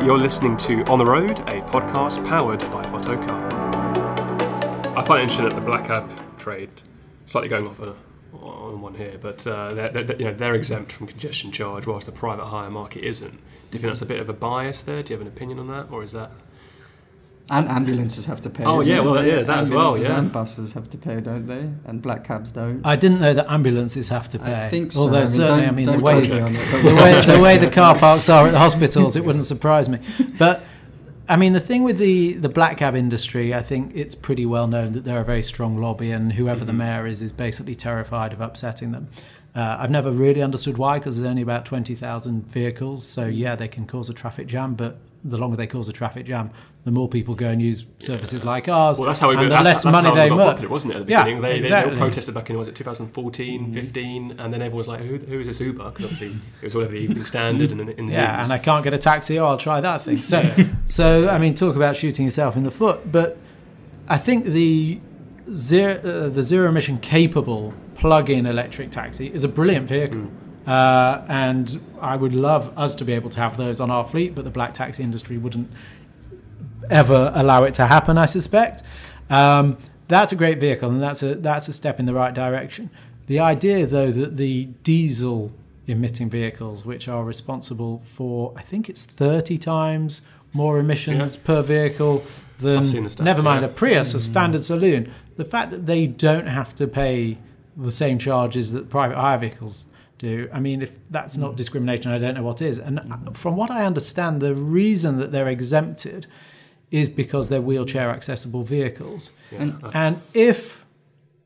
You're listening to On the Road, a podcast powered by Otto Car. I find it interesting that the black cab trade, slightly going off on one here, but they're exempt from congestion charge, whilst the private hire market isn't. Do you think that's a bit of a bias there? Do you have an opinion on that, or is that? And ambulances have to pay. Oh yeah, well there's that as well. Yeah, and buses have to pay, don't they? And black cabs don't. I didn't know that ambulances have to pay. I think so. Although certainly, the way the car parks are at the hospitals, it wouldn't surprise me. But I mean, the thing with the black cab industry, I think it's pretty well known that they're a very strong lobby, and whoever the mayor is basically terrified of upsetting them. I've never really understood why, because there's only about 20,000 vehicles. So yeah, they can cause a traffic jam, but the longer they cause a traffic jam, the more people go and use services like ours. Well, that's how we and got, the less money they got make. Wasn't it, at the beginning? Exactly. They all protested back in, was it 2014, 15, and then everyone was like, who is this Uber? Because obviously it was all over the Evening Standard and in the news. And I can't get a taxi, I'll try that thing. So I mean, talk about shooting yourself in the foot. But I think the zero emission capable plug-in electric taxi is a brilliant vehicle. And I would love us to be able to have those on our fleet, but the black taxi industry wouldn't ever allow it to happen, I suspect. That's a great vehicle, and that's a step in the right direction. The idea, though, that the diesel emitting vehicles, which are responsible for, I think it's 30 times more emissions per vehicle than, stats, never mind a Prius, a standard saloon, the fact that they don't have to pay the same charges that private hire vehicles do. I mean, if that's not discrimination, I don't know what is. And from what I understand, the reason that they're exempted is because they're wheelchair accessible vehicles. Yeah. And if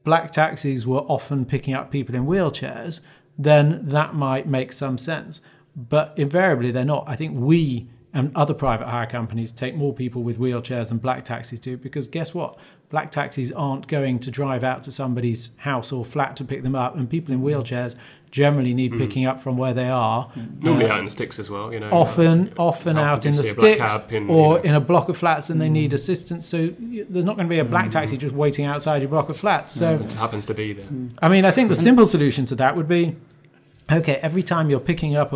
black taxis were often picking up people in wheelchairs, then that might make some sense. But invariably, they're not. I think we and other private hire companies take more people with wheelchairs than black taxis do, because guess what? Black taxis aren't going to drive out to somebody's house or flat to pick them up, and people in wheelchairs generally need picking up from where they are. Normally out in the sticks as well, you know. Often out in the sticks or in a block of flats, and they need assistance. So there's not going to be a black taxi just waiting outside your block of flats. So it happens to be there. I mean, I think the simple solution to that would be, okay, every time you're picking up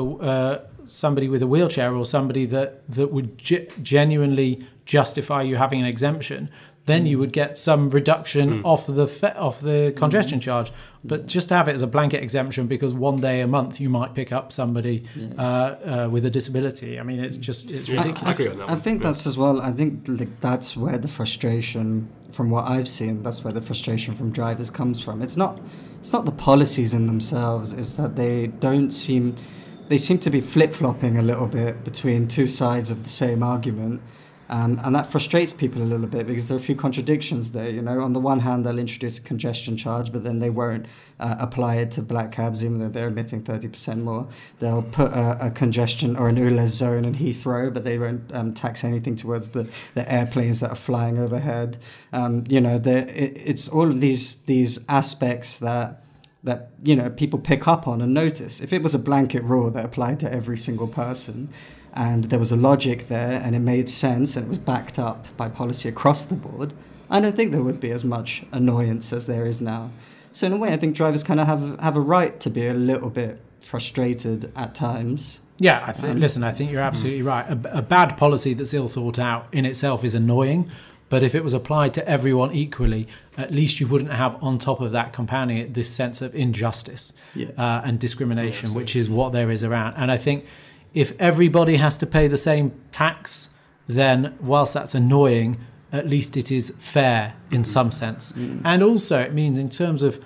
somebody with a wheelchair or somebody that would genuinely justify you having an exemption, then you would get some reduction off the congestion charge. But just to have it as a blanket exemption because one day a month you might pick up somebody with a disability, I mean, it's ridiculous. I agree on that I think that's as well. I think that's where the frustration, from what I've seen, that's where the frustration from drivers comes from. It's not the policies in themselves. It's that they seem to be flip-flopping a little bit between two sides of the same argument. And that frustrates people a little bit because there are a few contradictions there. You know, on the one hand, they'll introduce a congestion charge, but then they won't apply it to black cabs, even though they're emitting 30% more. They'll put a congestion or an ULEZ zone in Heathrow, but they won't tax anything towards the airplanes that are flying overhead. It's all of these aspects that people pick up on and notice. If it was a blanket rule that applied to every single person, and there was a logic there, and it made sense, and it was backed up by policy across the board, I don't think there would be as much annoyance as there is now. So in a way, I think drivers kind of have a right to be a little bit frustrated at times. Yeah, I think you're absolutely right. A bad policy that's ill thought out in itself is annoying, but if it was applied to everyone equally, at least you wouldn't have on top of that compounding it this sense of injustice and discrimination, which is what there is around. And I think if everybody has to pay the same tax, then whilst that's annoying, at least it is fair in some sense. And also it means in terms of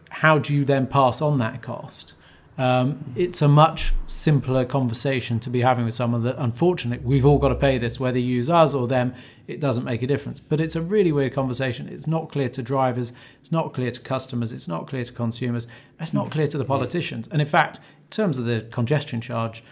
how do you then pass on that cost, it's a much simpler conversation to be having with someone that, unfortunately, we've all got to pay this, whether you use us or them, it doesn't make a difference. But it's a really weird conversation. It's not clear to drivers, it's not clear to customers, it's not clear to consumers, it's not clear to the politicians. And in fact, in terms of the congestion charge,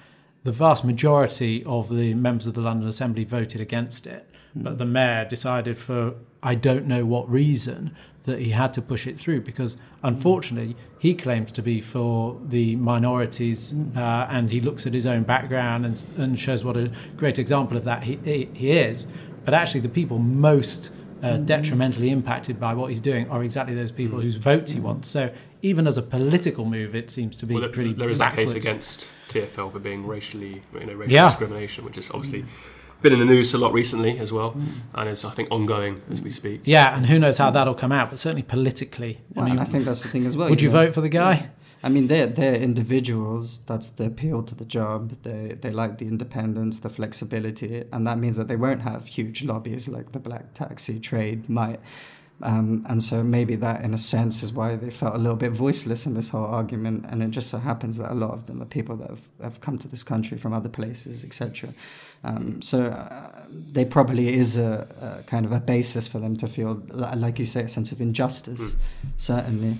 the vast majority of the members of the London Assembly voted against it, but the mayor decided for I don't know what reason that he had to push it through because, unfortunately, he claims to be for the minorities and he looks at his own background and shows what a great example of that he is. But actually, the people most detrimentally impacted by what he's doing are exactly those people whose votes he wants. So even as a political move, it seems to be pretty there is backwards. that case against TfL for being racial Yeah. discrimination, which has obviously been in the news a lot recently as well, and is, I think, ongoing as we speak. Yeah, and who knows how that'll come out, but certainly politically. Well, and I think that's the thing as well. Would you vote for the guy? I mean, they're individuals. That's the appeal to the job. They like the independence, the flexibility, and that means that they won't have huge lobbies like the black taxi trade might. And so maybe that, in a sense, is why they felt a little bit voiceless in this whole argument. And it just so happens that a lot of them are people that have come to this country from other places, etc. There probably is a kind of a basis for them to feel, like you say, a sense of injustice, certainly.